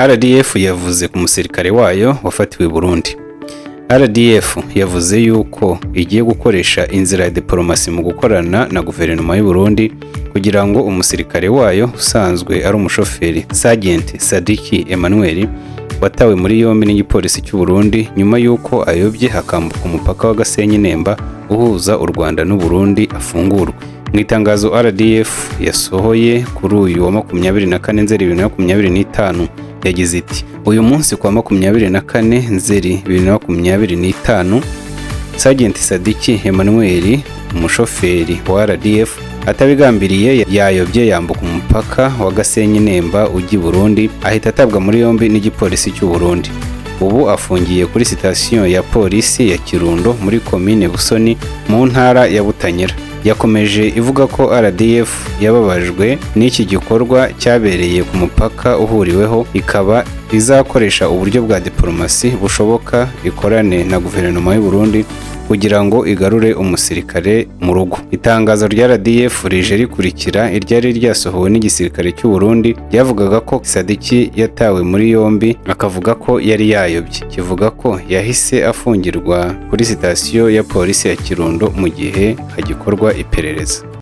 RDF yavuze ku musirikare wayo wafatiwe i Burundi. RDF yavuze yuko igiye gukoresha inzira ya diplomasi mu gukorana na guverinoma y'u Burundi kugira ngo umusirikare wayo usanzwe ari umushoferi Sergeant Sadiki Emmanuel watawe muri yombi n'igipolisi cy'u Burundi nyuma yuko ayobye hakambuka umupaka wa Gasenyi Nemba uhuza u Rwanda n'u Burundi afungurwa. Mu itangazo RDF yasohoye kuri uyu wa 24 Nzeri 2025 yagize iti uyu munsi kwa 24 Nzeri 2025 Sergeant Sadiki Emmanuel umushoferi wa RDF atabigambiriye yayobye yambuka umupaka wa Gasenyi Nemba ujya i Burundi ahita atabwa muri yombi n'igipolisi cy'u Burundi. Ubu afungiye kuri sitasiyo ya polisi ya Kirundo muri komine Busoni mu ntara ya Butanyerera. Yakomeje ivuga ko RDF yababajwe n'iki gikorwa cyabereye ku mupaka uhuriweho, ikaba izakoresha uburyo bwa diplomasi bushoboka ikorane na guverinoma y'u Burundi kugira ngo igarure umusirikare mu rugo. Itangazo rya RDF rije rikurikira iryari ryasohowe n'igisirikare cy'u Burundi ryavugaga ko Sadiki yatawe muri yombi akavuga ko yari yayobye, kivuga ko yahise afungirwa kuri sitasiyo ya polisi ya Kirundo mu gihe hagikorwa iperereza.